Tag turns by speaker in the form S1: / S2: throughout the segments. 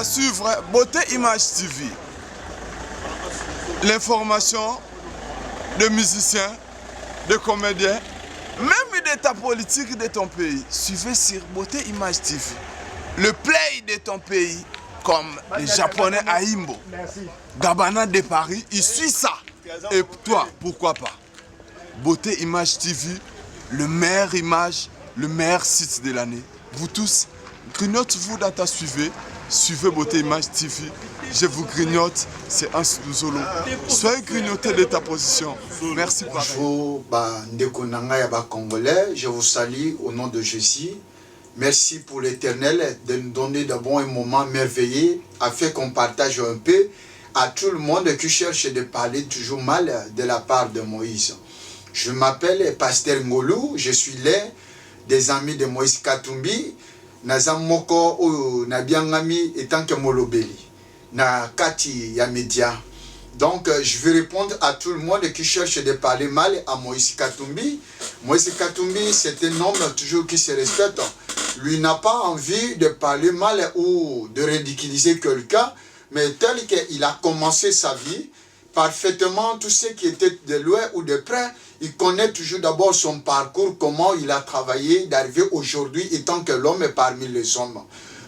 S1: à suivre Beauté Image TV. L'information de musiciens, de comédiens, même d'état politique de ton pays. Suivez sur Beauté Image TV. Le play de ton pays, comme les Japonais à Imbo. Gabana de Paris, il suit ça. Et toi, pourquoi pas? Beauté Image TV, le meilleur image, le meilleur site de l'année. Vous tous, grignote-vous dans ta suivez Beauté Image TV. Je vous grignote, c'est un solo. Soyez grignotés de ta position. Merci.
S2: Bonjour, Congolais. Je vous salue au nom de Jésus. Merci pour l'Éternel de nous donner d'abord un moment merveilleux afin qu'on partage un peu à tout le monde qui cherche de parler toujours mal de la part de Moïse. Je m'appelle Pasteur Ngolou, je suis l'un des amis de Moïse Katumbi. Nazamoko ou Nabiangami etant que Molobeli. Na Kati ya média. Donc je vais répondre à tout le monde qui cherche de parler mal à Moïse Katumbi. Moïse Katumbi, c'est un homme toujours qui se respecte. Lui n'a pas envie de parler mal ou de ridiculiser quelqu'un, mais tel qu'il a commencé sa vie, parfaitement, tout ce qui était de loin ou de près, il connaît toujours d'abord son parcours, comment il a travaillé, d'arriver aujourd'hui étant que l'homme est parmi les hommes.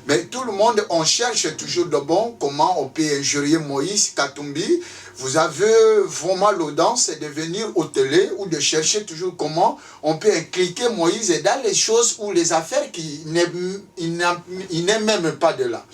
S2: Mais tout le monde, on cherche toujours d'abord comment on peut injurier Moïse Katumbi. Vous avez vraiment l'audace de venir au télé ou de chercher toujours comment on peut impliquer Moïse dans les choses ou les affaires qu'il n'aime même pas de là.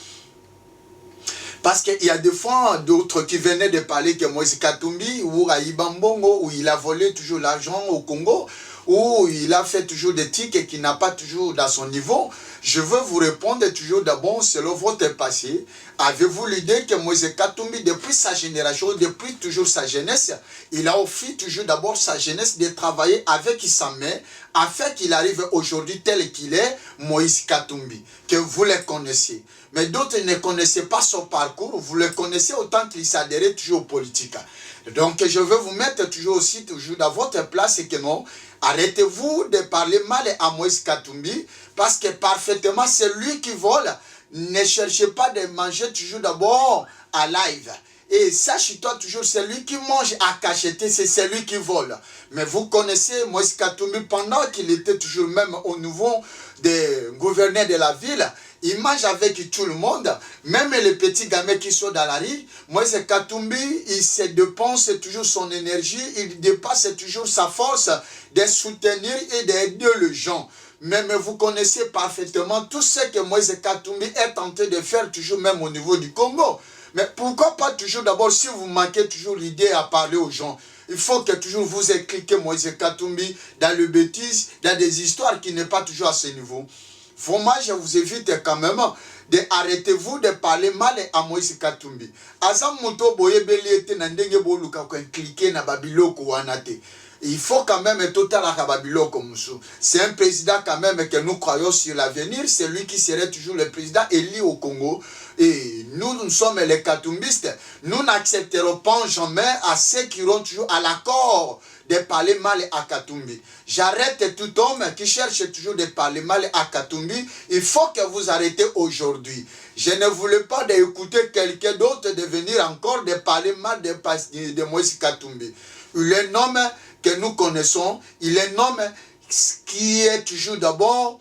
S2: Parce qu'il y a des fois d'autres qui venaient de parler que Moïse Katumbi ou à Ibambongo, où il a volé toujours l'argent au Congo, où il a fait toujours des tickets qui n'a pas toujours dans son niveau. Je veux vous répondre toujours d'abord, selon votre passé, avez-vous l'idée que Moïse Katumbi, depuis sa génération, depuis toujours sa jeunesse, il a offert toujours d'abord sa jeunesse de travailler avec sa main, afin qu'il arrive aujourd'hui tel qu'il est, Moïse Katumbi, que vous le connaissez. Mais d'autres ne connaissaient pas son parcours, vous le connaissez autant qu'il s'adhérait toujours aux politiques. Donc je veux vous mettre toujours aussi toujours dans votre place et que non, arrêtez-vous de parler mal à Moïse Katumbi, parce que parfaitement c'est lui qui vole. Ne cherchez pas de manger toujours d'abord à live. Et sache-toi toujours, c'est lui qui mange à cacheter, c'est celui qui vole. Mais vous connaissez Moïse Katumbi pendant qu'il était toujours même au niveau des gouverneurs de la ville. Il mange avec tout le monde, même les petits gamins qui sont dans la rue. Moïse Katumbi, il se dépense toujours son énergie, il dépasse toujours sa force de soutenir et d'aider les gens. Même vous connaissez parfaitement tout ce que Moïse Katumbi est tenté de faire toujours même au niveau du Congo. Mais pourquoi pas toujours d'abord, si vous manquez toujours l'idée à parler aux gens, il faut que toujours vous expliquez Moïse Katumbi dans le bêtise, dans des histoires qui n'est pas toujours à ce niveau. Vraiment, je vous évite quand même de arrêtez-vous de parler mal à Moïse Katumbi. Azam moto boyebeli ete na ndenge boluka ko cliquer na babiloko wanate. Il faut quand même total à Kababiloko Moussou. C'est un président quand même que nous croyons sur l'avenir. C'est lui qui serait toujours le président élu au Congo. Et nous sommes les Katumbistes. Nous n'accepterons pas jamais à ceux qui iront toujours à l'accord de parler mal à Katumbi. J'arrête tout homme qui cherche toujours de parler mal à Katumbi. Il faut que vous arrêtez aujourd'hui. Je ne voulais pas d'écouter quelqu'un d'autre de venir encore de parler mal de Moïse Katumbi. Il est un homme que nous connaissons, il est un homme qui est toujours d'abord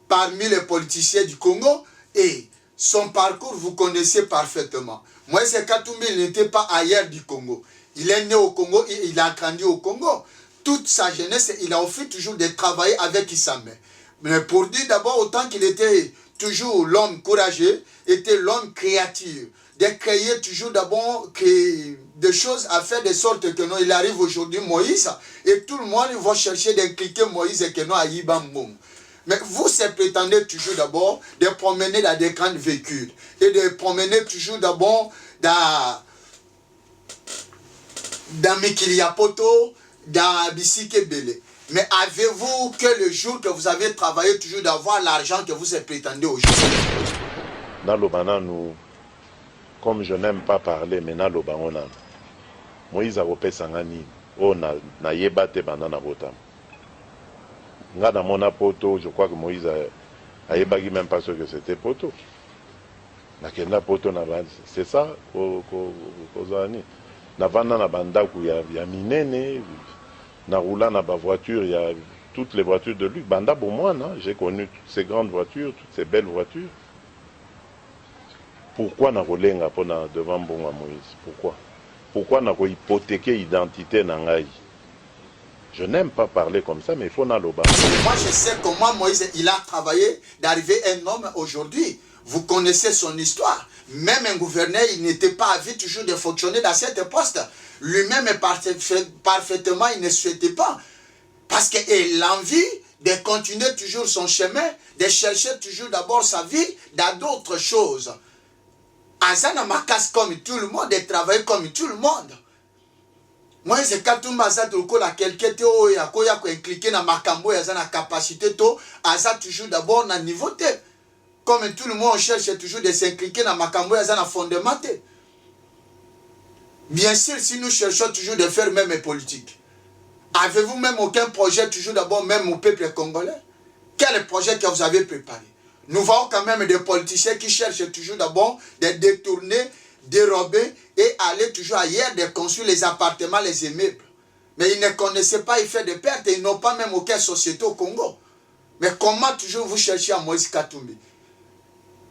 S2: parmi les politiciens du Congo et son parcours vous connaissez parfaitement. Moïse Katumbi n'était pas ailleurs du Congo. Il est né au Congo et il a grandi au Congo. Toute sa jeunesse, il a offert toujours de travailler avec sa main. Mais pour dire d'abord, autant qu'il était toujours l'homme courageux, était l'homme créatif, de créer toujours d'abord des choses à faire de sorte que non, il arrive aujourd'hui Moïse et tout le monde va chercher d'impliquer Moïse et que non à Yibamboum. Mais vous, se prétendez toujours d'abord de promener dans des grands véhicules et de promener toujours d'abord dans Mikiliapoto, dans Bisikebele. Mais avez-vous que le jour que vous avez travaillé toujours d'avoir l'argent que vous se prétendez aujourd'hui?
S3: Dans le banane, comme je n'aime pas parler, mais dans le banane, Moïse a repé sangani, on a yébate banana botam. Dans mon poto, je crois que Moïse a yébagi même pas ce que c'était poto. nakenda poto na bandi. C'est ça kozani. Navanda na bandaku ya minene, na roula na ba voiture, il y a toutes les voitures de luxe. Banda Bomwana, j'ai connu toutes ces grandes voitures, toutes ces belles voitures. Pourquoi na rolenga pona devant Mbongo Moïse? Pourquoi na ko hypothéquer identité na ngai? Je n'aime pas parler comme ça, mais il faut n'aloba.
S2: Moi, je sais comment Moïse, il a travaillé d'arriver un homme aujourd'hui. Vous connaissez son histoire. Même un gouverneur, il n'était pas avis toujours de fonctionner dans cette poste. Lui-même, parfaitement, il ne souhaitait pas. Parce qu'il a envie de continuer toujours son chemin, de chercher toujours d'abord sa vie dans d'autres choses. Azana Makas comme tout le monde, de travailler comme tout le monde. Moi, c'est quand tout le monde a quelqu'un qui a impliqué dans Makambo, il y a une capacité, il y a toujours d'abord un niveau. Comme tout le monde cherche toujours de s'impliquer dans Makambo, il y a un fondement. Bien sûr, si nous cherchons toujours de faire même politique, avez-vous même aucun projet toujours d'abord même au peuple congolais? Quel projet que vous avez préparé? Nous voyons quand même des politiciens qui cherchent toujours d'abord de détourner, dérober et aller toujours ailleurs, de construire les appartements, les immeubles. Mais ils ne connaissaient pas, ils font des pertes et ils n'ont pas même aucune société au Congo. Mais comment toujours vous cherchez à Moïse Katumbi?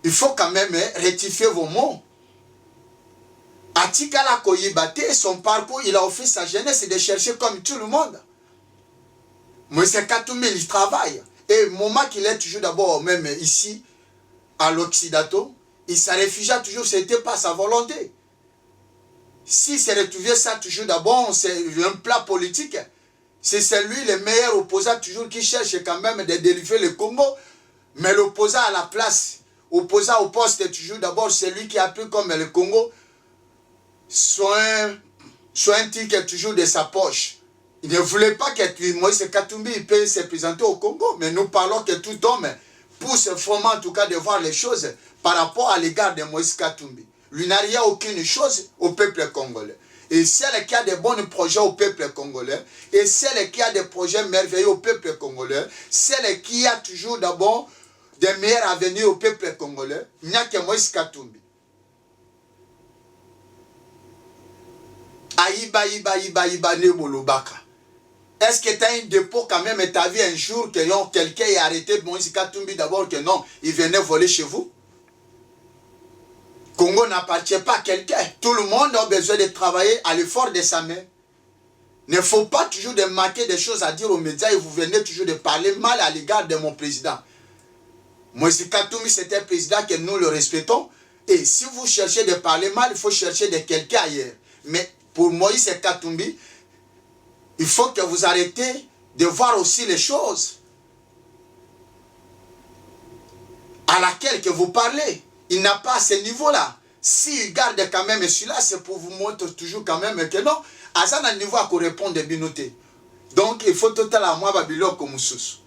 S2: Il faut quand même rectifier vos mots. Atikala Koyibate, son parcours, il a offert sa jeunesse de chercher comme tout le monde. Moïse Katumbi, il travaille. Et au moment qu'il est toujours d'abord même ici, à l'Occidental, il s'est réfugié toujours, ce n'était pas sa volonté. Si c'est retrouvé ça toujours d'abord, c'est un plat politique. C'est lui le meilleur opposant toujours qui cherche quand même de délivrer le Congo. Mais l'opposant à la place, opposant au poste, toujours d'abord, c'est lui qui a pris comme le Congo, soit un ticket toujours de sa poche. Il ne voulait pas que Moïse Katumbi puisse se présenter au Congo, mais nous parlons que tout homme pousse vraiment en tout cas de voir les choses par rapport à l'égard de Moïse Katumbi. Lui n'a rien aucune chose au peuple congolais. Et celle qui a des bons projets au peuple congolais, et celle qui a des projets merveilleux au peuple congolais, celle qui a toujours d'abord des meilleurs avenirs au peuple congolais, il n'y a que Moïse Katumbi. Aïba, Nebolobaka. Est-ce que tu as un dépôt quand même et tu as vu un jour que quelqu'un ait arrêté Moïse Katumbi d'abord que non, il venait voler chez vous? Congo n'appartient pas à quelqu'un. Tout le monde a besoin de travailler à l'effort de sa main. Il ne faut pas toujours de manquer des choses à dire aux médias et vous venez toujours de parler mal à l'égard de mon président. Moïse Katumbi, c'est un président que nous le respectons. Et si vous cherchez de parler mal, il faut chercher de quelqu'un ailleurs. Mais pour Moïse Katumbi, il faut que vous arrêtez de voir aussi les choses à laquelle que vous parlez. Il n'a pas à ce niveau-là. S'il garde quand même celui-là, c'est pour vous montrer toujours quand même que non, à ça, un niveau à correspondre des binotés. Donc, il faut totalement moi, Babylone comme sous.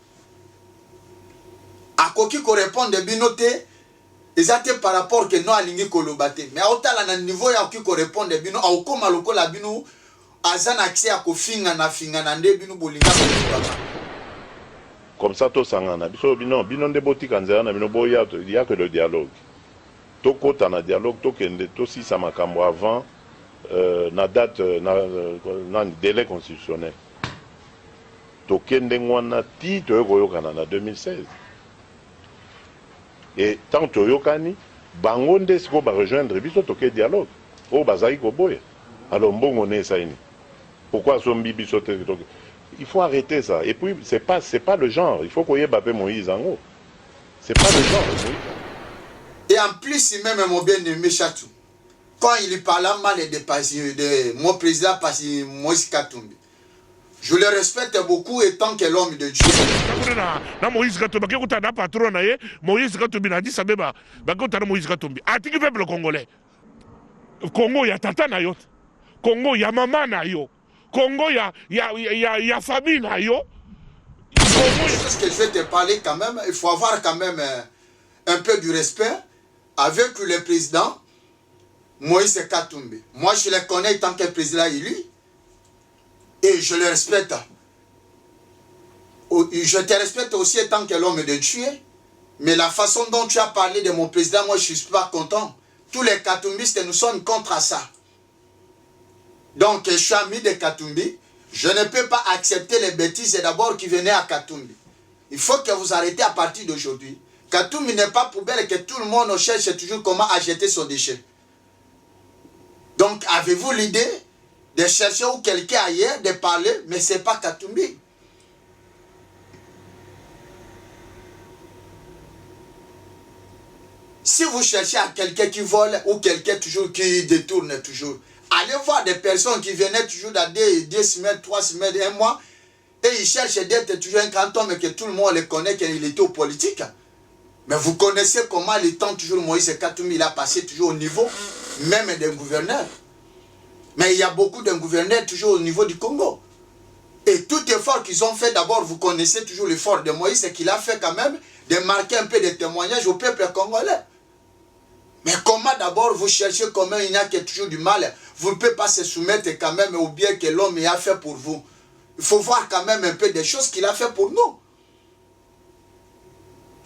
S2: À quoi qui correspond des binotés, ils étaient par rapport que non à l'ingé kolobate. Mais à autant là, un niveau à qui correspond des binotés, à aucun maloko la binou, à ça, accès à kofinga na binou bolinga.
S3: Comme ça, tout ça, bino de boutique en zéro, il n'y a que le dialogue. Toko tana dialogue, to si ça m'a cambo avant, na date, na délai constitutionnel. Tokende ngwana ti toyokoyokana na 2016. Et tant toyokani, bangonde siko ba rejoindre biso toke dialogue. O bazai ko boya. Alors mbongo ne saini. Pourquoi sombi biso te toke? Il faut arrêter ça. Et puis c'est pas le genre. Il faut qu'on y ait Babé Moïse en haut. C'est pas le genre. Moïse.
S2: Et en plus, il même mon bien-aimé Chatou. Quand il parlait mal de mon président, parce que Moïse Katumbi, je le respecte beaucoup étant que l'homme de Dieu.
S4: Moïse Katumbi, patron, Moïse Katumbi a dit ça, Moïse Katumbi. Atiki peuple congolais. Congo, il y a tata na yo. Congo, il y a maman na yo. Congo, il y a famille na yo.
S2: Ce que je vais te parler quand même, il faut avoir quand même un peu du respect avec le président Moïse Katumbi. Moi, je le connais tant que président élu et je le respecte. Je te respecte aussi tant que l'homme de Dieu Mais la façon dont tu as parlé de mon président, moi je ne suis pas content. Tous les Katumbistes, nous sommes contre ça. Donc je suis ami de Katumbi. Je ne peux pas accepter les bêtises d'abord qui venaient à Katumbi. Il faut que vous arrêtez à partir d'aujourd'hui. Katumbi n'est pas poubelle et que tout le monde cherche toujours comment acheter son déchet. Donc avez-vous l'idée de chercher où quelqu'un ailleurs, de parler, mais ce n'est pas Katumbi. Si vous cherchez à quelqu'un qui vole ou quelqu'un toujours qui détourne toujours, allez voir des personnes qui venaient toujours dans deux semaines, 3 semaines, 1 mois, et ils cherchent d'être toujours un grand homme et que tout le monde le connaît, qu'il était au politique. Mais vous connaissez comment le temps toujours Moïse Katumbi, il a passé toujours au niveau même des gouverneurs. Mais il y a beaucoup de gouverneurs toujours au niveau du Congo. Et tout effort qu'ils ont fait, d'abord, vous connaissez toujours l'effort de Moïse, c'est qu'il a fait quand même de marquer un peu de témoignages au peuple congolais. Mais comment d'abord vous cherchez comment il n'y a que toujours du mal? Vous ne pouvez pas se soumettre quand même au bien que l'homme a fait pour vous. Il faut voir quand même un peu des choses qu'il a fait pour nous.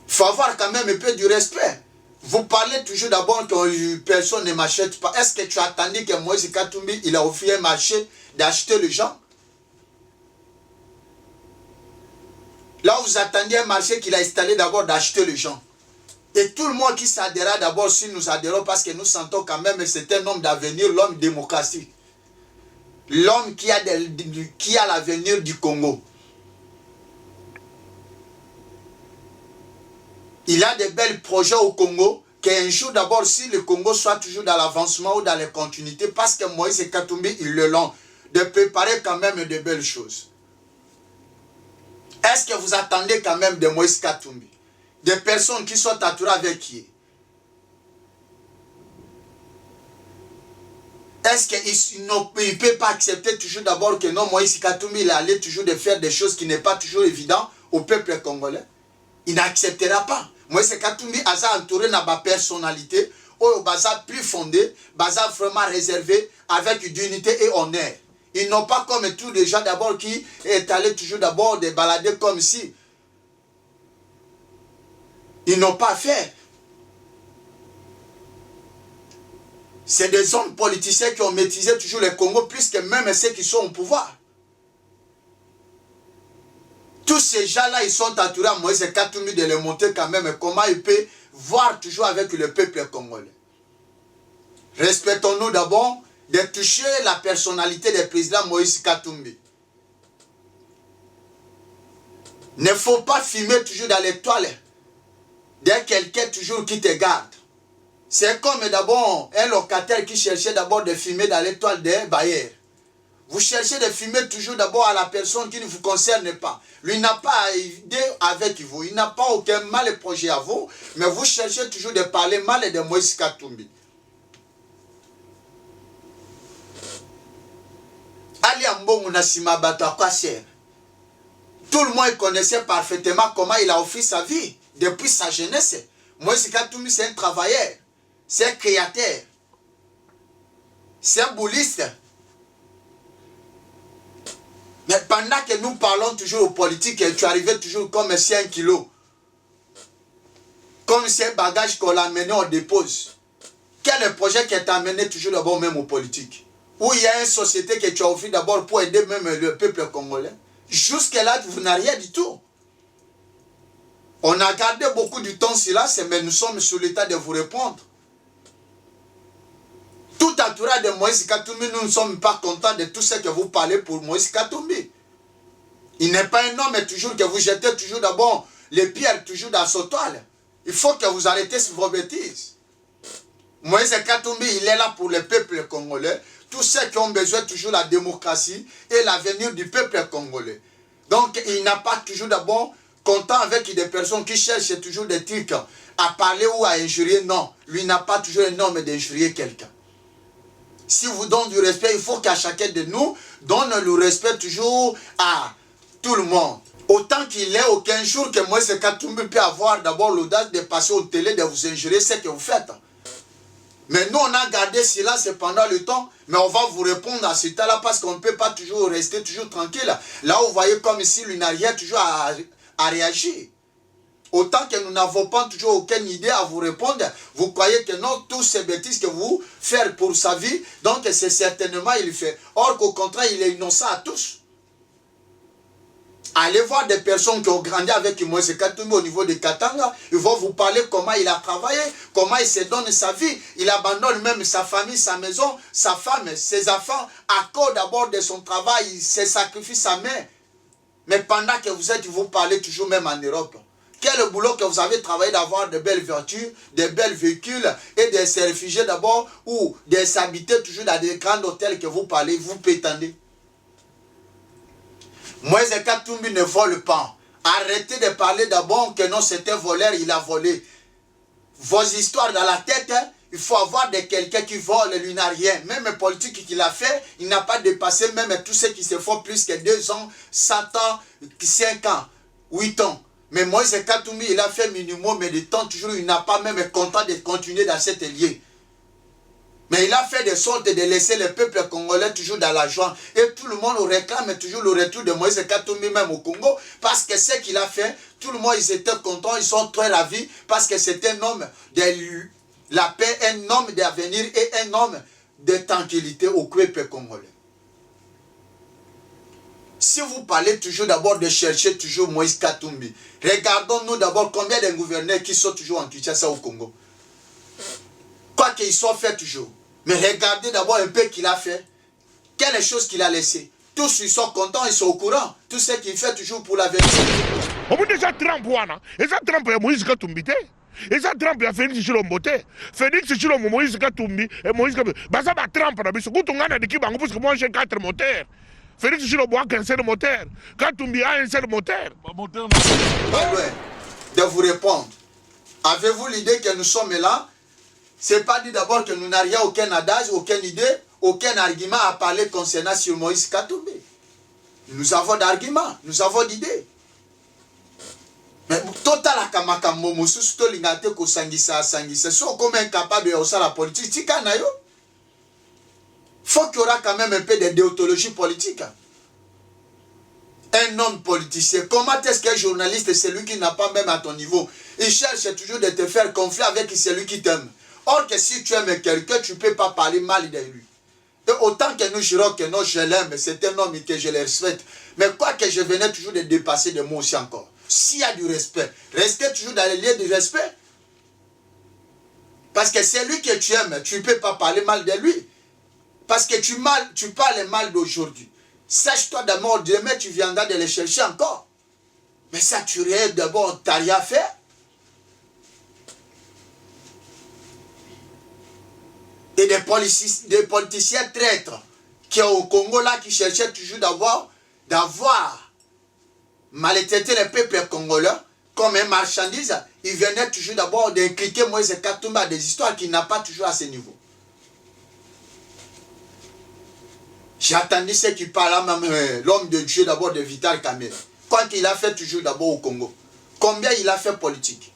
S2: Il faut avoir quand même un peu du respect. Vous parlez toujours d'abord que personne ne m'achète pas. Est-ce que tu as attendu que Moïse Katumbi, il a offert un marché d'acheter les gens? Là, vous attendiez un marché qu'il a installé d'abord d'acheter les gens. Et tout le monde qui s'adhérera d'abord, si nous adhérons, parce que nous sentons quand même que c'est un homme d'avenir, l'homme démocratique. L'homme qui a l'avenir du Congo. Il a de bels projets au Congo, qu'un jour d'abord, si le Congo soit toujours dans l'avancement ou dans les continuités, parce que Moïse Katumbi, ils le l'ont, de préparer quand même de belles choses. Est-ce que vous attendez quand même de Moïse Katumbi? Des personnes qui sont entourées avec qui? Est-ce qu'il ne peut pas accepter toujours d'abord que non, Moïse Katumbi, il allait toujours de faire des choses qui n'est pas toujours évident au peuple congolais? Il n'acceptera pas. Moïse Katumbi a entouré de ma personnalité, ou baza plus fondé, baza vraiment réservé, avec dignité et honneur. Ils n'ont pas comme tous les gens d'abord qui est allé toujours d'abord de balader comme si. Ils n'ont pas fait. C'est des hommes politiciens qui ont maîtrisé toujours le Congo plus que même ceux qui sont au pouvoir. Tous ces gens-là, ils sont entourés à Moïse Katumbi de les monter quand même comment il peut voir toujours avec le peuple congolais. Respectons-nous d'abord de toucher la personnalité du président Moïse Katumbi. Ne faut pas filmer toujours dans les toilettes de quelqu'un toujours qui te garde. C'est comme d'abord un locataire qui cherchait d'abord de filmer dans l'étoile des bailleurs. Vous cherchez de filmer toujours d'abord à la personne qui ne vous concerne pas. Lui n'a pas idée avec vous. Il n'a pas aucun mal projet à vous. Mais vous cherchez toujours de parler mal de Moïse Katumbi. Ali Ambongo Nassima Bato à quoi sert? Tout le monde connaissait parfaitement comment il a offert sa vie depuis sa jeunesse. Moïse Katumbi, c'est un travailleur. C'est un créateur. C'est un bouliste. Mais pendant que nous parlons toujours aux politiques, tu arrivais toujours comme si 1 kilo. Comme si un bagage qu'on l'a amené, on dépose. Quel est le projet qui est amené toujours d'abord même aux politiques? Où il y a une société que tu as offert d'abord pour aider même le peuple congolais. Jusque-là, vous n'avez rien du tout. On a gardé beaucoup du temps silence, mais nous sommes sur l'état de vous répondre. Tout entourage de Moïse Katumbi, nous ne sommes pas contents de tout ce que vous parlez pour Moïse Katumbi. Il n'est pas un homme toujours que vous jetez toujours d'abord les pierres toujours dans son toile. Il faut que vous arrêtez vos bêtises. Moïse Katumbi, il est là pour le peuple congolais. Tous ceux qui ont besoin toujours de la démocratie et l'avenir du peuple congolais. Donc, il n'a pas toujours d'abord content avec des personnes qui cherchent toujours des trucs à parler ou à injurier. Non, lui n'a pas toujours un homme d'injurier quelqu'un. Si vous donnez du respect, il faut qu'à chacun de nous donne le respect toujours à tout le monde. Autant qu'il est aucun jour que Moïse Katumbi peut avoir d'abord l'audace de passer au télé, de vous injurer ce que vous faites. Mais nous, on a gardé silence pendant le temps, mais on va vous répondre à ce temps-là parce qu'on ne peut pas toujours rester toujours tranquille. Là, vous voyez comme si lui n'a rien toujours à réagir. Autant que nous n'avons pas toujours aucune idée à vous répondre, vous croyez que non, tous ces bêtises que vous faites pour sa vie, donc c'est certainement il fait. Or qu'au contraire, il est innocent à tous. Allez voir des personnes qui ont grandi avec Moïse Katumbi au niveau de Katanga. Ils vont vous parler comment il a travaillé, comment il se donne sa vie. Il abandonne même sa famille, sa maison, sa femme, ses enfants. À cause d'abord de son travail, il se sacrifie sa mère. Mais pendant que vous êtes, vous parlez toujours même en Europe. Quel boulot que vous avez travaillé d'avoir de belles vertus, de belles véhicules et de se réfugier d'abord ou de s'habiter toujours dans des grands hôtels que vous parlez, vous prétendez. Moïse Katumbi ne vole pas. Arrêtez de parler d'abord que non, c'était voleur, il a volé. Vos histoires dans la tête, hein, il faut avoir de quelqu'un qui vole, lui n'a rien. Même le politique qu'il a fait, il n'a pas dépassé même tous ceux qui se font plus que 2 ans, 100 ans, 5 ans, 8 ans. Mais Moïse Katumbi, il a fait minimum, mais de temps toujours, il n'a pas même content de continuer dans cette lieu. Mais il a fait de sorte de laisser le peuple congolais toujours dans la joie. Et tout le monde réclame toujours le retour de Moïse Katumbi même au Congo. Parce que ce qu'il a fait, tout le monde ils étaient contents, ils sont très ravis. Parce que c'est un homme de la paix, un homme d'avenir et un homme de tranquillité au peuple congolais. Si vous parlez toujours d'abord de chercher toujours Moïse Katumbi, regardons-nous d'abord combien de gouverneurs qui sont toujours en Kinshasa au Congo. Quoi qu'ils soient faits toujours. Mais regardez d'abord un peu qu'il a fait. Quelle chose qu'il a laissé. Tous ils sont contents, ils sont au courant. Tout ce qu'il fait toujours pour l'avenir.
S4: On peut déjà Trump, et ça Trump est Moïse Katumbi. Et ça Trump est Félix Chilombo. Félix Chilombo, Moïse Katumbi, et Moïse Katumbi. Bah ça va Trump, parce que moi j'ai 4 moteurs. Félix Chilombo a qu'un seul moteur. Katumbi a un seul moteur.
S2: De vous répondre. Avez-vous l'idée que nous sommes là? C'est pas dit d'abord que nous n'avons aucun adage, aucune idée, aucun argument à parler concernant sur Moïse Katumbi. Nous avons d'arguments, nous avons d'idées. Mais total à Kamakambo, Moussous, Tolingate, Kosangisa, Sangisa, sont comme incapables de faire la politique. Il faut qu'il y aura quand même un peu de déontologie politique. Un homme politicien, comment est-ce qu'un journaliste, c'est lui qui n'a pas même à ton niveau, il cherche toujours de te faire conflit avec celui qui t'aime. Or que si tu aimes quelqu'un, tu ne peux pas parler mal de lui. Et autant que nous jurons que non, je l'aime, c'est un homme que je le respecte. Mais quoi que je venais toujours de dépasser de moi aussi encore. S'il y a du respect, restez toujours dans les lieux du respect. Parce que c'est lui que tu aimes, tu ne peux pas parler mal de lui. Parce que tu parles mal d'aujourd'hui. Sache-toi d'abord, demain tu viendras de le chercher encore. Mais ça, tu rêves d'abord, tu n'as rien fait. Et des politiciens traîtres qui sont au Congo là, qui cherchaient toujours d'avoir maltraité le peuple congolais comme un marchandise. Ils venaient toujours d'abord d'impliquer Moïse Katumbi à des histoires qui n'ont pas toujours à ce niveau. J'ai attendu ce qui parle même l'homme de Dieu d'abord de Vital Kamerhe. Quand il a fait toujours d'abord au Congo. Combien il a fait politique?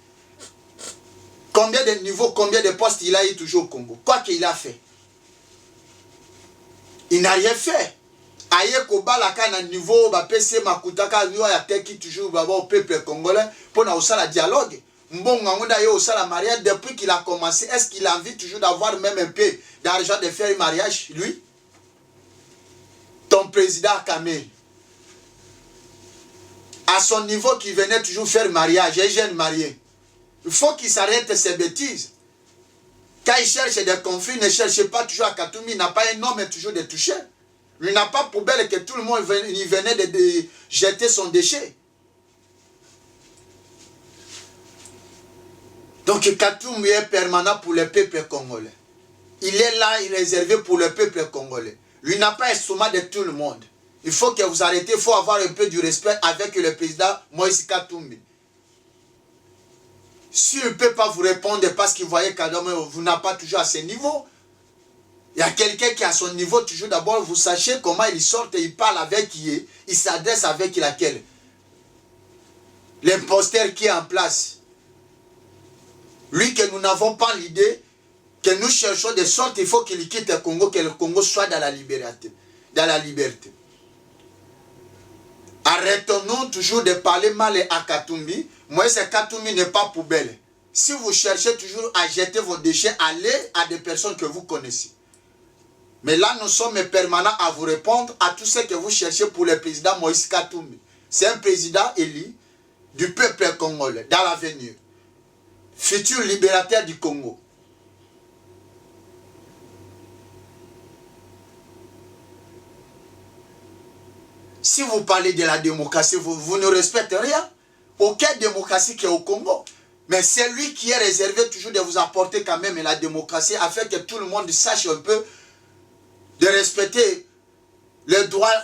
S2: Combien de niveaux, combien de postes il a eu toujours au Congo? Quoi qu'il a fait. Il n'a rien fait. Aïe Kobala kana niveau, PC Makutaka, il a teki toujours au peuple congolais pour nous faire le dialogue. Mbonga yo la mariage depuis qu'il a commencé. Est-ce qu'il a envie toujours d'avoir même un peu d'argent de faire un mariage, lui? Ton président Kamerhe. À son niveau, qui venait toujours faire mariage, et jeune marié. Il faut qu'il s'arrête ces bêtises. Quand il cherche des conflits, ne cherche pas toujours à Katumbi. Il n'a pas un homme toujours de toucher. Il n'a pas poubelle que tout le monde venait de jeter son déchet. Donc Katumbi est permanent pour le peuple congolais. Il est là, il est réservé pour le peuple congolais. Lui n'a pas instrument de tout le monde. Il faut que vous arrêtez, il faut avoir un peu du respect avec le président Moïse Katumbi. S'il ne peut pas vous répondre parce qu'il voyait que vous n'avez pas toujours à ce niveau, il y a quelqu'un qui est à son niveau, toujours d'abord, vous sachez comment il sort et il parle avec qui, il s'adresse avec laquelle. L'imposteur qui est en place. Lui que nous n'avons pas l'idée, que nous cherchons de sorte, il faut qu'il quitte le Congo, que le Congo soit dans la liberté. Dans la liberté. Arrêtons-nous toujours de parler mal à Katumbi. Moïse Katumbi n'est pas poubelle. Si vous cherchez toujours à jeter vos déchets, allez à des personnes que vous connaissez. Mais là, nous sommes permanents à vous répondre à tout ce que vous cherchez pour le président Moïse Katumbi. C'est un président élu du peuple congolais dans l'avenir. Futur libérateur du Congo. Si vous parlez de la démocratie, vous ne respectez rien. Aucune démocratie qui est au Congo. Mais c'est lui qui est réservé toujours de vous apporter quand même la démocratie afin que tout le monde sache un peu de respecter les droits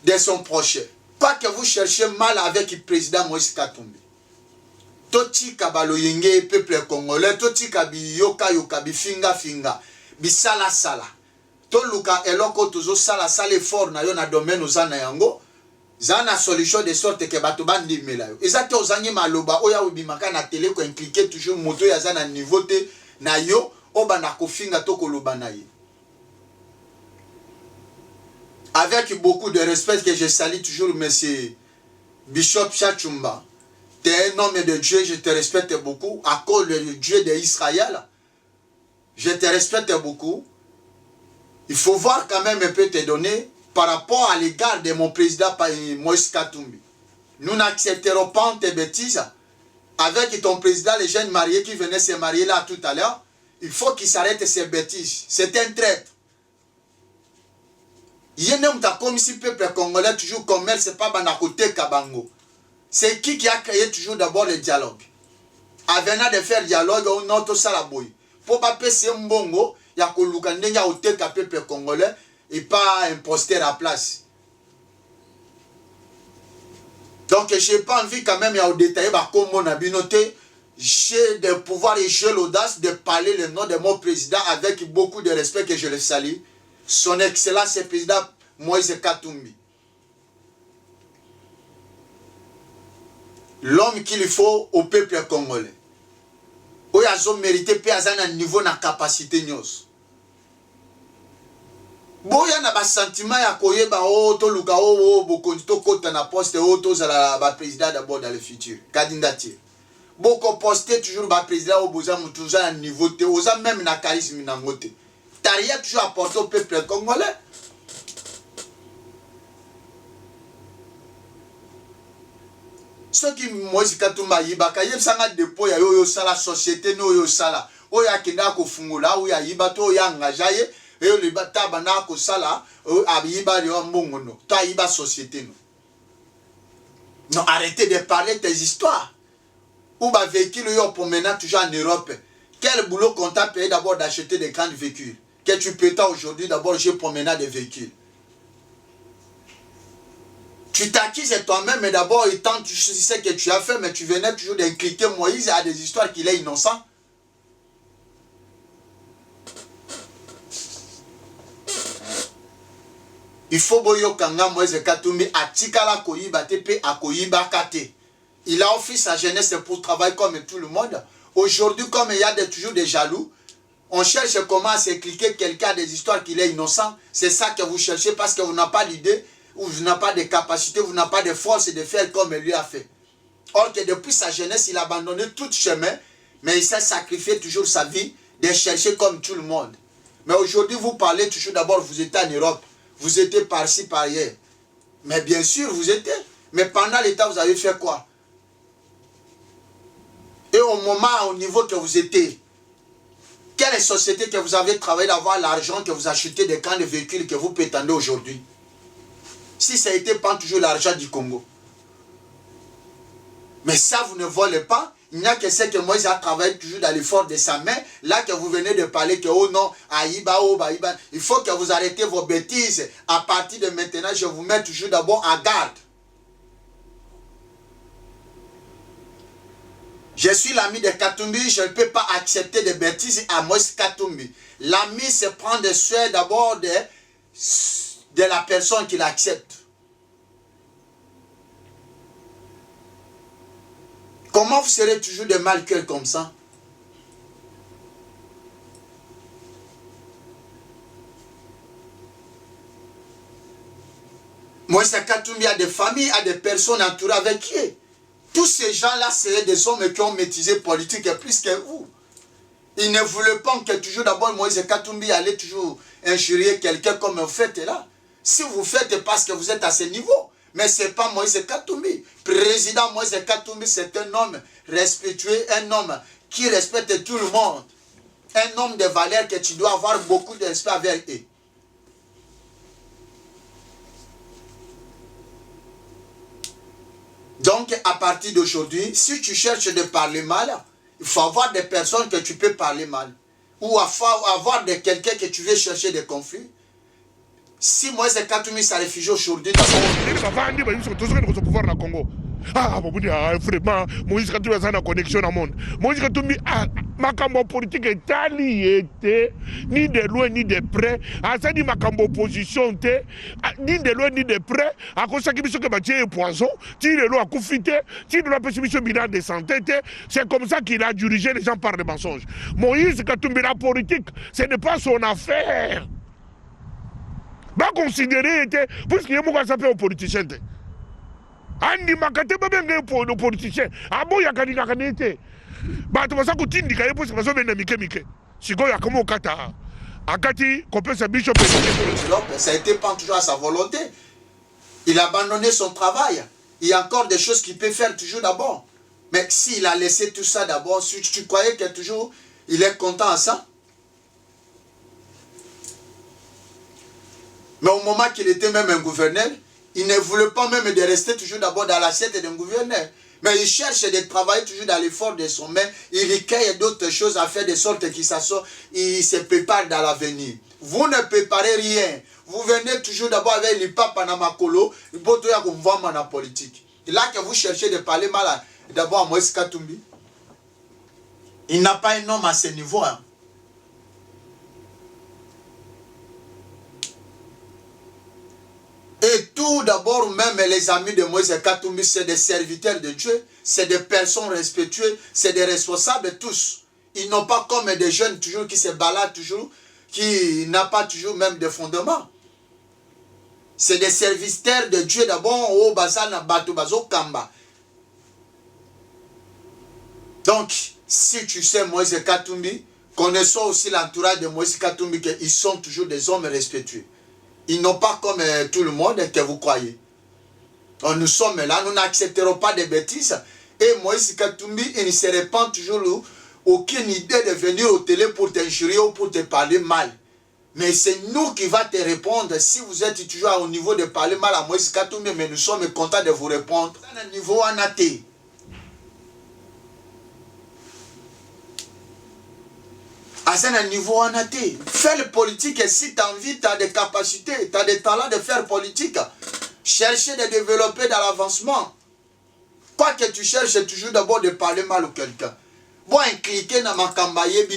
S2: de son prochain. Pas que vous cherchiez mal avec le président Moïse Katumbi. Toti kabalo yenge peuple congolais, toti kabi yoka yoka bi finga finga, bi sala sala. To luka eloko tozo sala sala fort na yo na domaine ozana yango. Zana solution de sorte que bato bandi melayo. Ezate ozangi maloba oya ubimaka na télé ko impliquer toujours moto ya zana niveau te na yo oba na kofinga to koloba na ye. Avec beaucoup de respect que je salue toujours monsieur Bishop Chachumba. Tu es un homme de Dieu, je te respecte beaucoup. À cause du Dieu d'Israël, je te respecte beaucoup. Il faut voir quand même un peu te donner par rapport à l'égard de mon président Moïse Katumbi. Nous n'accepterons pas tes bêtises. Avec ton président, les jeunes mariés qui venaient se marier là tout à l'heure, il faut qu'ils s'arrêtent ces bêtises. C'est un traître. Il y a un comme si le peuple congolais toujours commerce, c'est pas Banakote Kabango. C'est qui a créé toujours d'abord le dialogue. Avenant de faire dialogue, on a tout ça la bouille. Pour pas passer un bongo, il y a que l'Ougandais qui a ôté le peuple congolais et pas imposter à place. Donc, je n'ai pas envie quand même de détailler comment on a noté. J'ai le pouvoir et j'ai l'audace de parler le nom de mon président avec beaucoup de respect que je le salue. Son Excellence, le président Moïse Katumbi. L'homme qu'il faut au peuple congolais. Où ils ont mérité un niveau de capacité. Bon, il y a un sentiment ya koyeba o to luka o bokondi to kota na poste o to zala ba président d'abord dans le futur. Kadindati. Boko poster toujours ba président au boza mutuza à niveau te oza même na charisme na ngote. T'as rien toujours apporté au peuple congolais. Ce qui Moïse Katumba yibaka yebsanga dépôt ya yo sala société no yo sala o ya kenda ko fungula o ya yibato ya ngajaye e yo libata bana ko sala o abiba yo mbongo no ta yiba société no. Non, arrêtez de parler tes histoires. Ou ba véhicule yo pour maintenant toujours en Europe. Quel boulot qu'on t'a payé d'abord d'acheter des grands véhicules que tu peux t'as aujourd'hui d'abord j'ai promené des véhicules. Tu t'acquises toi-même, mais d'abord, étant tu sais ce que tu as fait, mais tu venais toujours d'incliquer Moïse à des histoires qu'il est innocent. Il faut boyo kanga Moïse Katumbi atikala koyiba tepe akoyiba kate. Il a offert sa jeunesse pour travailler comme tout le monde. Aujourd'hui, comme il y a toujours des jaloux, on cherche comment s'impliquer quelqu'un à des histoires qu'il est innocent. C'est ça que vous cherchez parce que vous n'avez pas l'idée. Ou vous n'avez pas de capacité, vous n'avez pas de force de faire comme lui a fait. Or que depuis sa jeunesse, il a abandonné tout chemin, mais il s'est sacrifié toujours sa vie de chercher comme tout le monde. Mais aujourd'hui, vous parlez toujours d'abord, vous étiez en Europe, vous étiez par-ci, par-ailleurs. Mais bien sûr, vous étiez. Mais pendant l'état, vous avez fait quoi? Et au moment, au niveau que vous étiez, quelle société que vous avez travaillé d'avoir l'argent que vous achetez des camps de véhicules que vous prétendez aujourd'hui? Si ça n'était pas toujours l'argent du Congo. Mais ça, vous ne volez pas. Il n'y a que ce que Moïse a travaillé toujours dans l'effort de sa main. Là que vous venez de parler que, oh non, Aïba, oh, Baïba. Il faut que vous arrêtez vos bêtises. À partir de maintenant, je vous mets toujours d'abord en garde. Je suis l'ami de Katumbi, je ne peux pas accepter des bêtises à Moïse Katumbi. L'ami, c'est prendre soin d'abord de la personne qui l'accepte. Comment vous serez toujours de mal cœur comme ça? Moïse Katumbi a des familles, a des personnes entourées avec qui. Tous ces gens-là seraient des hommes qui ont maîtrisé politique plus que vous. Ils ne voulaient pas que toujours d'abord Moïse Katumbi allait toujours injurier quelqu'un comme vous faites là. Si vous faites parce que vous êtes à ce niveau, mais ce n'est pas Moïse Katumbi. Président Moïse Katumbi, c'est un homme respectueux, un homme qui respecte tout le monde. Un homme de valeur que tu dois avoir beaucoup de respect avec eux. Donc, à partir d'aujourd'hui, si tu cherches de parler mal, il faut avoir des personnes que tu peux parler mal. Ou avoir quelqu'un que tu veux chercher des conflits. Si Moïse Katumbi s'est réfugié aujourd'hui dans
S4: ah, vraiment, Moïse Katumbi a une connexion au monde. Moïse Katumbi a makambo politique etali ni de loin ni de près. A ça dit makambo opposition ni de loin ni de près. A cause qui biso que batie poison, ti de loin a koufité, ti de loin pessimisme bilan de santé. C'est comme ça qu'il a dirigé les gens par des mensonges. Moïse Katumbi la politique, ce n'est pas son affaire. Va considérer puisqu'il y a beaucoup s'appelle aux politiciens. Andi makate babenge pour nos politiciens. Aboya kaninga kanete. Bato basa kutindika yepo se baso benda mike. Siko ya komo kata. Akati kopesa bishop.
S2: Ça a été pas toujours à sa volonté. Il a abandonné son travail. Il y a encore des choses qu'il peut faire toujours d'abord. Mais s'il a laissé tout ça d'abord, si tu croyais que toujours il est content à ça. Mais au moment qu'il était même un gouverneur, il ne voulait pas même de rester toujours d'abord dans l'assiette d'un gouverneur. Mais il cherche de travailler toujours dans l'effort de son main. Il recueille d'autres choses à faire de sorte qu'il se prépare dans l'avenir. Vous ne préparez rien. Vous venez toujours d'abord avec l'IPA Panamakolo, la politique. Et là que vous cherchez de parler mal d'abord à Moïse Katumbi. Il n'a pas un homme à ce niveau. Hein. Et tout d'abord, même les amis de Moïse Katumbi, c'est des serviteurs de Dieu, c'est des personnes respectueuses, c'est des responsables tous. Ils n'ont pas comme des jeunes toujours qui se baladent toujours, qui n'ont pas toujours même de fondement. C'est des serviteurs de Dieu d'abord au Bazana Batubazo Kamba. Donc, si tu sais Moïse Katumbi, connaissons aussi l'entourage de Moïse Katumbi, qu'ils sont toujours des hommes respectueux. Ils n'ont pas comme tout le monde que vous croyez. Donc nous sommes là, nous n'accepterons pas de bêtises. Et Moïse Katumbi, il ne se répand toujours aucune idée de venir au télé pour t'injurier ou pour te parler mal. Mais c'est nous qui va te répondre. Si vous êtes toujours au niveau de parler mal à Moïse Katumbi, mais nous sommes contents de vous répondre. C'est un niveau anathé. À un niveau anathé. Fais le politique et si tu as envie, tu as des capacités, tu as des talents de faire politique. Cherchez de développer dans l'avancement. Quoi que tu cherches, toujours d'abord de parler mal à quelqu'un. Bon, cliquer dans ma cambaye,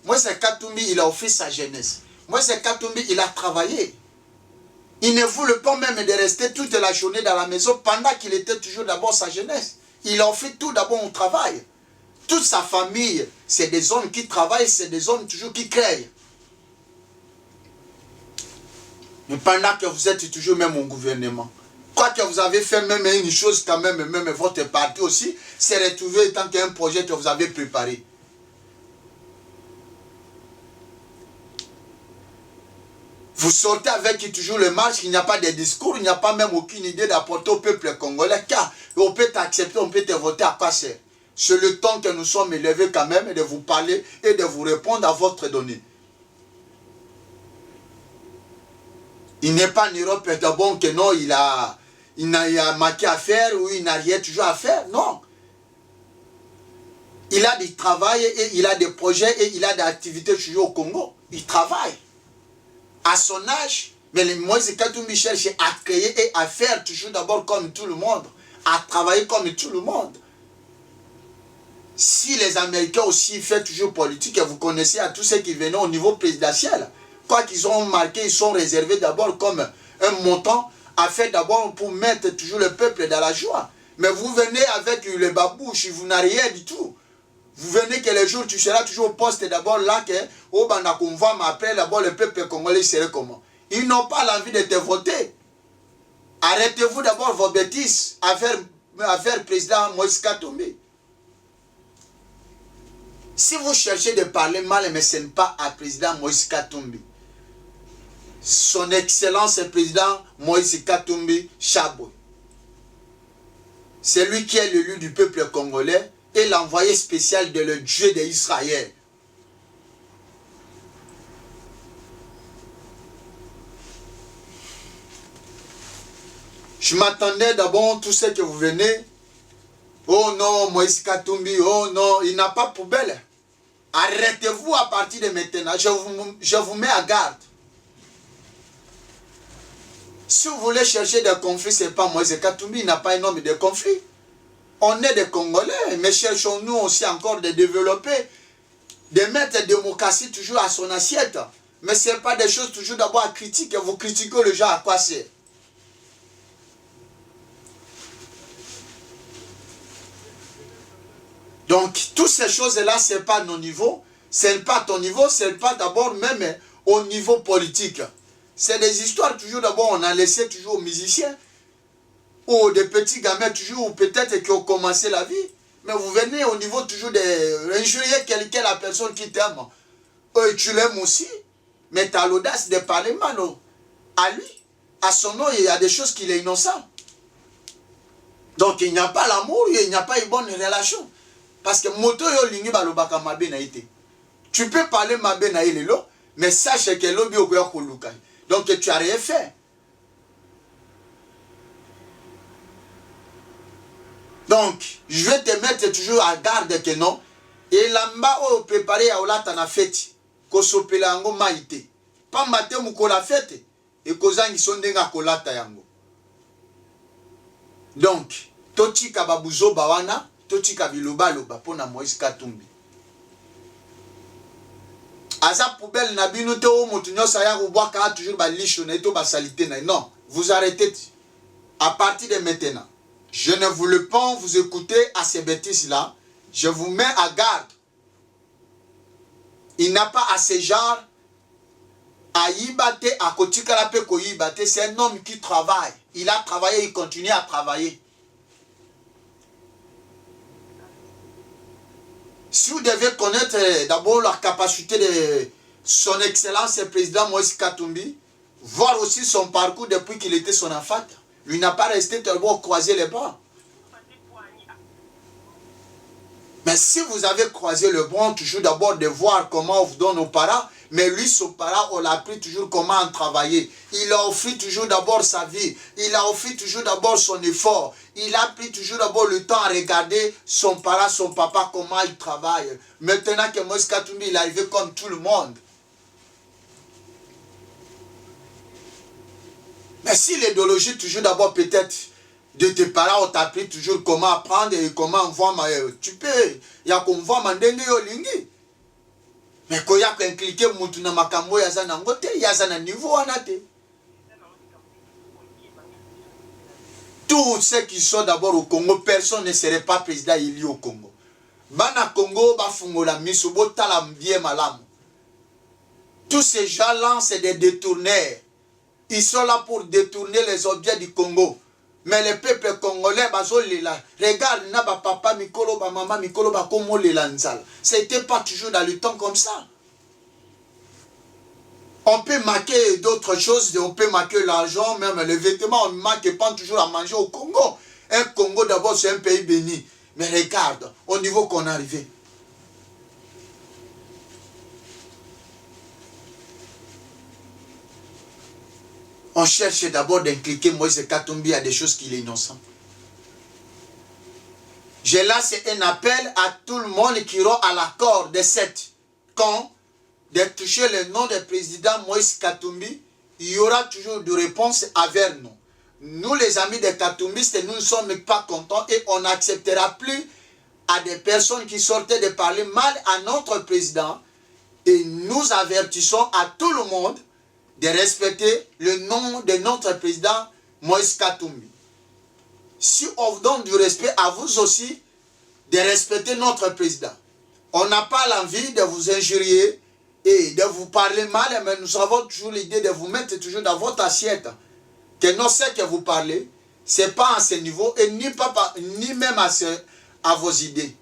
S2: moi, c'est Katumbi, il a offert sa jeunesse. Moi, c'est Katumbi, il a travaillé. Il ne voulait pas même de rester toute la journée dans la maison pendant qu'il était toujours d'abord sa jeunesse. Il a offert tout d'abord au travail. Toute sa famille, c'est des hommes qui travaillent, c'est des hommes toujours qui créent. Mais pendant que vous êtes toujours même au gouvernement, quoi que vous avez fait même une chose quand même votre parti aussi, c'est retrouvé tant qu'un projet que vous avez préparé. Vous sortez avec toujours le marche, il n'y a pas de discours, il n'y a pas même aucune idée d'apporter au peuple congolais, car on peut t'accepter, on peut te voter à quoi c'est. C'est le temps que nous sommes élevés quand même de vous parler et de vous répondre à votre donnée. Il n'est pas en Europe d'abord que non, il a manqué à faire ou il n'a rien toujours à faire. Non. Il a du travail et il a des projets et il a des activités toujours au Congo. Il travaille. À son âge, mais les Moïse Katumbi cherche à créer et à faire toujours d'abord comme tout le monde. À travailler comme tout le monde. Si les Américains aussi font toujours politique, et vous connaissez à tous ceux qui venaient au niveau présidentiel, quoi qu'ils ont marqué, ils sont réservés d'abord comme un montant à faire d'abord pour mettre toujours le peuple dans la joie. Mais vous venez avec le babouche, vous n'avez rien du tout. Vous venez que les jours, tu seras toujours au poste d'abord là, que au Bandakumva, mais après d'abord le peuple congolais serait comment? Ils n'ont pas l'envie de te voter. Arrêtez-vous d'abord vos bêtises à faire président Moïse Katumbi. Si vous cherchez de parler mal, mais ce n'est pas à président Moïse Katumbi. Son Excellence le président Moïse Katumbi Chabo. C'est lui qui est l'élu du peuple congolais et l'envoyé spécial de le Dieu d'Israël. Je m'attendais d'abord tout ce que vous venez. Oh non, Moïse Katumbi, oh non, il n'a pas poubelle. Arrêtez-vous à partir de maintenant. Je vous mets à garde. Si vous voulez chercher des conflits, ce n'est pas Moïse Katumbi, il n'a pas un nombre de conflits. On est des Congolais, mais cherchons-nous aussi encore de développer, de mettre la démocratie toujours à son assiette. Mais ce n'est pas des choses toujours d'abord à critiquer. Vous critiquez le genre à quoi c'est. Donc, toutes ces choses-là, ce n'est pas nos niveaux, ce n'est pas ton niveau, ce n'est pas d'abord même au niveau politique. C'est des histoires toujours d'abord, on a laissé toujours aux musiciens, ou des petits gamins toujours, ou peut-être qui ont commencé la vie. Mais vous venez au niveau toujours d'injurier quelqu'un, la personne qui t'aime. Tu l'aimes aussi, mais tu as l'audace de parler mal à lui. À son nom, il y a des choses qu'il est innocent. Donc, il n'y a pas l'amour, il n'y a pas une bonne relation. Parce que moto yo lingi balobaka mabe na ite. Tu peux parler mabe na ilelo, mais sache que lobi okoya koluka. Donc tu as rien fait. Donc, je vais te mettre toujours à garde que non. Et lamba o préparé à olata na fête. Ko sopela yango maite. Pas matin mukola fête. Et kozangi sondenga kolata yango. Donc, toti kababuzo bawana. Totika biloba loba pona Moïse Katumbi. Aza poubelle na bino te o motu nyosa ya robwaka toujours ba lisho na to ba salité na. Non, vous arrêtez à partir de maintenant. Je ne voulais pas vous écouter à ces bêtises là. Je vous mets à garde. Il n'a pas à ce genre à yibate à kotika la pe ko yibate, c'est un homme qui travaille. Il a travaillé, il continue à travailler. Si vous devez connaître d'abord la capacité de son Excellence le président Moïse Katumbi, voir aussi son parcours depuis qu'il était son enfant, lui n'a pas resté d'abord croiser les bras. Mais si vous avez croisé le bras, toujours d'abord de voir comment on vous donne aux parents, mais lui, son parent, on l'a appris toujours comment travailler. Il a offert toujours d'abord sa vie. Il a offert toujours d'abord son effort. Il a pris toujours d'abord le temps à regarder son parent, son papa, comment il travaille. Maintenant que Moïse Katumbi, il est arrivé comme tout le monde. Mais si l'idéologie, toujours d'abord peut-être, de tes parents, on t'a appris toujours comment apprendre et comment voir ma... Tu peux, il y a qu'on voit mandenge yo lingi. Mais quand il y a qu'un cliqué, il y a un niveau. Tous ceux qui sont d'abord au Congo, personne ne serait pas président élu au Congo. Bana Congo, Bafungola, Misobo, Talam, bien malam. Tous ces gens-là, c'est des détourneurs. Ils sont là pour détourner les objets du Congo. Mais le peuple congolais, regarde, papa, Mikolo, maman, Mikolo, comment les lanzal. C'était pas toujours dans le temps comme ça. On peut marquer d'autres choses, on peut marquer l'argent, même les vêtements, on ne marque pas toujours à manger au Congo. Un Congo, d'abord, c'est un pays béni. Mais regarde, au niveau qu'on est arrivé. On cherche d'abord d'impliquer Moïse Katumbi à des choses qu'il est innocent. Je lance un appel à tout le monde qui aura à l'accord de cette camp de toucher le nom du président Moïse Katumbi. Il y aura toujours de réponses envers nous. Nous, les amis des Katumbistes, nous ne sommes pas contents et on n'acceptera plus à des personnes qui sortaient de parler mal à notre président. Et nous avertissons à tout le monde de respecter le nom de notre président Moïse Katumbi. Si on vous donne du respect, à vous aussi de respecter notre président. On n'a pas l'envie de vous injurier et de vous parler mal, mais nous avons toujours l'idée de vous mettre toujours dans votre assiette. que non, ce que vous parlez, ce n'est pas à ce niveau et ni même à vos idées.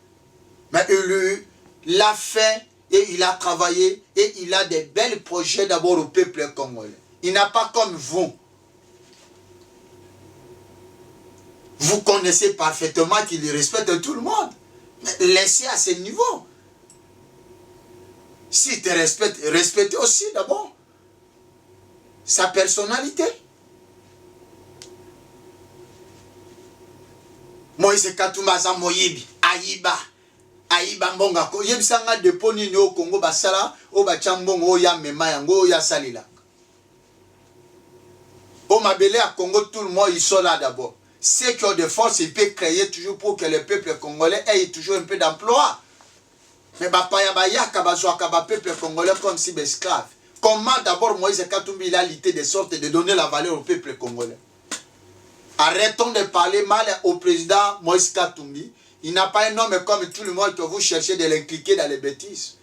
S2: Mais il l'a fait et il a travaillé et il a des belles projets d'abord au peuple congolais. Il n'a pas comme vous. Vous connaissez parfaitement qu'il respecte tout le monde. Mais laissez à ce niveau. S'il te respecte, respectez aussi d'abord sa personnalité. Moïse Katumba za moyibi, Aïba mbonga ko yebisanga deponi ni au Congo basala o bachambongo o ya mema yango ya salila. Au Mabélé à Congo, tout le monde ils sont là d'abord. Ceux qui ont des forces, ils peuvent créer toujours pour que le peuple congolais ait toujours un peu d'emploi. Mais le peuple congolais comme si esclave. Comment d'abord Moïse Katumbi a lutté de sorte de donner la valeur au peuple congolais? Arrêtons de parler mal au président Moïse Katumbi. Il n'a pas un homme comme tout le monde que vous cherchez de l'impliquer dans les bêtises.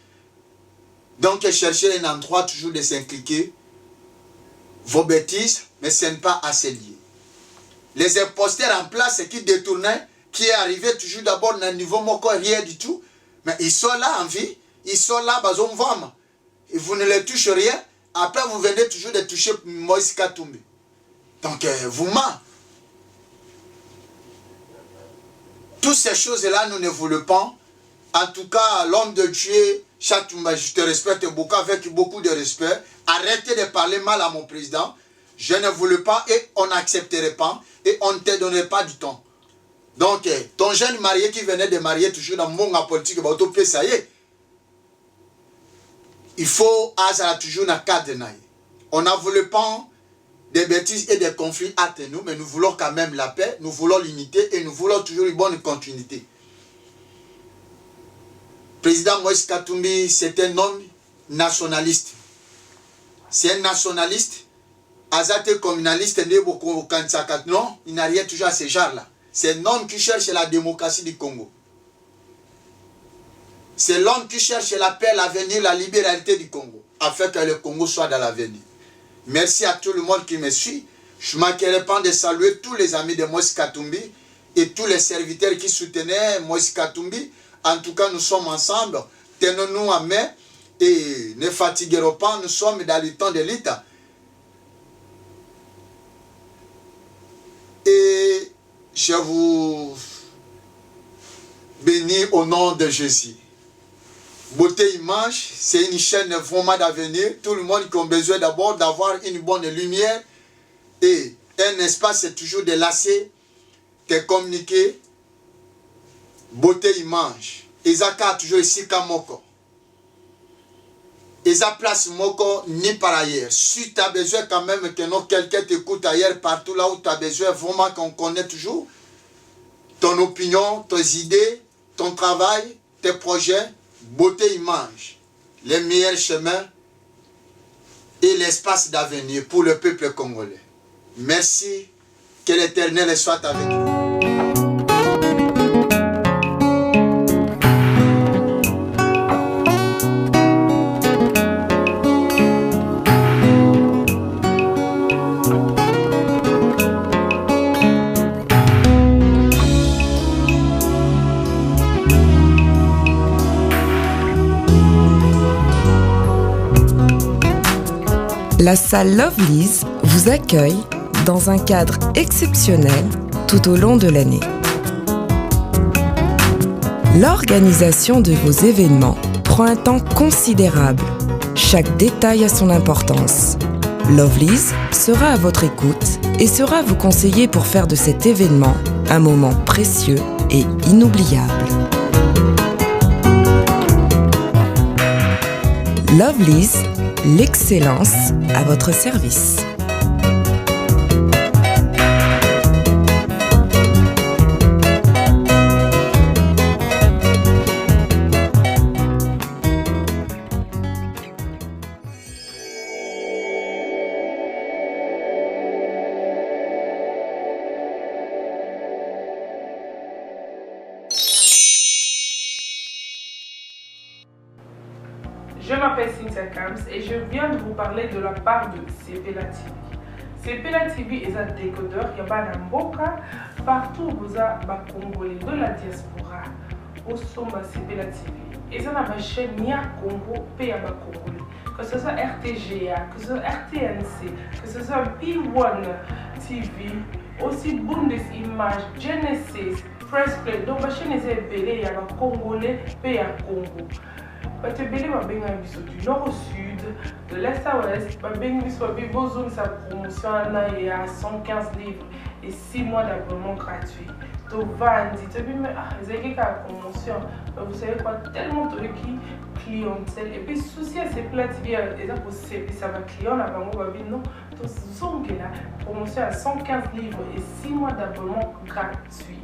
S2: Donc cherchez un endroit toujours de s'impliquer. Vos bêtises, mais ce n'est pas assez lié. Les imposteurs en place qui détournaient, qui est arrivé toujours d'abord dans un niveau moko rien du tout, mais ils sont là en vie, ils sont là, et vous ne les touchez rien, après vous venez toujours de toucher Moïse Katumbi. Donc vous mentez. Toutes ces choses-là, nous ne voulons pas. En tout cas, l'homme de Dieu, Chatumba, je te respecte beaucoup, avec beaucoup de respect. Arrêtez de parler mal à mon président. Je ne voulais pas et on n'accepterait pas et on ne te donnerait pas du temps. Donc, ton jeune marié qui venait de marier toujours dans le monde politique, ça y est. Il faut avoir toujours dans le cadre. On n'a voulu pas des bêtises et des conflits entre nous, mais nous voulons quand même la paix, nous voulons l'unité et nous voulons toujours une bonne continuité. Président Moïse Katumbi, c'est un homme nationaliste. C'est un nationaliste. Azate communaliste, non, il n'a rien toujours à ce genre-là. C'est un homme qui cherche la démocratie du Congo. C'est l'homme qui cherche la paix, l'avenir, la libéralité du Congo, afin que le Congo soit dans l'avenir. Merci à tout le monde qui me suit. Je ne manquerai pas de saluer tous les amis de Moïse Katumbi et tous les serviteurs qui soutenaient Moïse Katumbi. En tout cas, nous sommes ensemble. Tenons-nous à main et ne fatiguerons pas. Nous sommes dans le temps de l'État. Et je vous bénis au nom de Jésus. Beauté Image, c'est une chaîne vraiment d'avenir. Tout le monde qui a besoin d'abord d'avoir une bonne lumière et un espace, c'est toujours de lasser, de communiquer. Beauté Image. Isaka a toujours ici comme Moko. Isa place Moko ni par ailleurs. Si tu as besoin quand même que quelqu'un t'écoute ailleurs, partout là où tu as besoin, vraiment qu'on connaît toujours ton opinion, tes idées, ton travail, tes projets. Beauté Image, les meilleurs chemins et l'espace d'avenir pour le peuple congolais. Merci, que l'Éternel soit avec vous.
S5: La salle Lovelyz vous accueille dans un cadre exceptionnel tout au long de l'année. L'organisation de vos événements prend un temps considérable. Chaque détail a son importance. Lovelyz sera à votre écoute et sera vous conseiller pour faire de cet événement un moment précieux et inoubliable. Lovelyz, l'excellence à votre service.
S6: Je m'appelle Cynthia Kams et je viens de vous parler de la part de CPLA TV. Sepela TV est un décodeur, il y a un mboka, partout vous avez des Congolais de la diaspora, au sommet Sepela TV. Et ça a une chaîne Nia Congo, pays à Congolais. Que ce soit RTGA, que ce soit RTNC, que ce soit P1 TV, aussi Bundesimage, Genesis, Press Play. Donc la chaîne est belée, il y a des Congolais, pays à Congo. Parce que belé va bien du nord au sud, de l'est à l'ouest, va bien besoin de sa promotion il y a 115 livres et 6 mois d'abonnement gratuit. Donc vandi, tu dis mais vous avez la promotion, vous savez quoi, tellement de clientèle et puis souci à ces plats TV et ça va client là bango va bien non, donc zongue là promotion à 115 livres et 6 mois d'abonnement gratuit.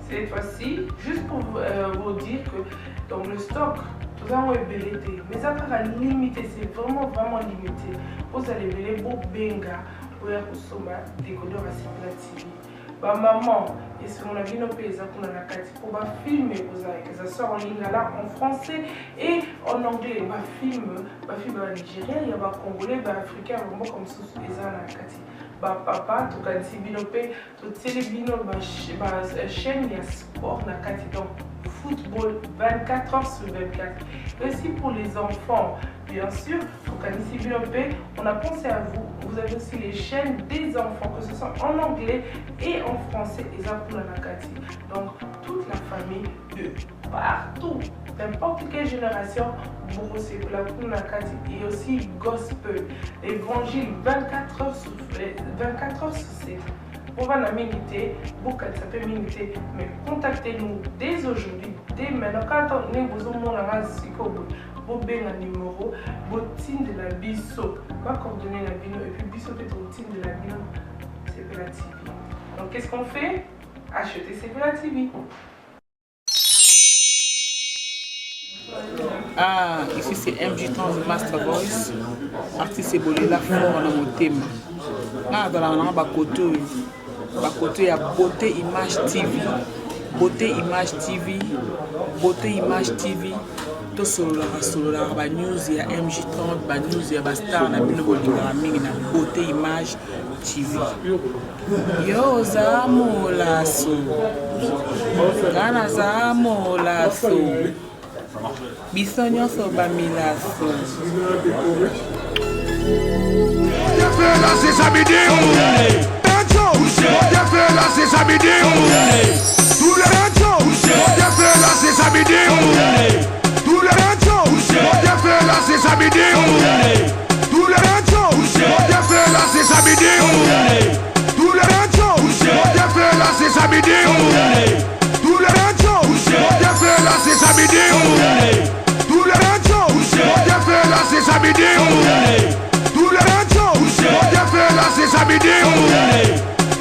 S6: Cette fois-ci, juste pour vous dire que dans le stock tout ça est belé, mais ça va limité, c'est vraiment limité. Vous allez belé beau benga pour consommer décodeur à Sepela TV. Ba maman, et ce mon avis, nos pays pour la filmer, que ça sort en ligne là en français et en anglais. Ba film en Nigeria, il y a ba congolais, ba africain, vraiment comme ça les gens la kati. Ba papa, tout quand si binopé, tout télébino, ba chaîne il y a sport na kati donc football 24 heures sur 24. Et aussi pour les enfants, bien sûr, on a pensé à vous. Vous avez aussi les chaînes des enfants, que ce soit en anglais et en français, et ça pour la Nakati. Donc, toute la famille de partout, n'importe quelle génération, pour la Nakati et aussi gospel, évangile 24 heures sur 7. Pour la minute, beaucoup ça peut minute, mais contactez-nous dès aujourd'hui, dès maintenant. Quand on est besoin de un numéro, botine de la biso, pas coordonner la bino, et puis biso peut botine de la bino, Sepela TV. Donc qu'est-ce qu'on fait? Acheter Sepela TV.
S7: Ah, ici c'est MJ Trans Master Voice, artiste ébolé la fort dans mon thème. Là, dans la bakoto, il y a Beauté Image TV. Beauté Image TV, Beauté Image TV. Tout solo la ba news ya MJ30, ba news ya ba star na bino bolinga mingi na Beauté Image TV. Yo zamola so. Gana zamola so. Biso nyonso bamila so.
S8: C'est samedi, c'est samedi, tout le monde, c'est samedi, tout le monde, c'est samedi, tout le monde, c'est samedi, tout le monde, c'est samedi, tout le monde, c'est samedi, tout le monde, c'est samedi, tout le monde, c'est samedi,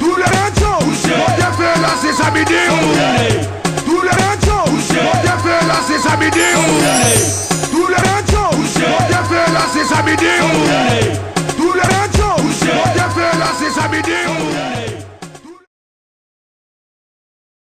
S8: tout le monde, c'est samedi, tout le monde, c'est samedi, tout le monde, c'est samedi, tout le monde, c'est samedi.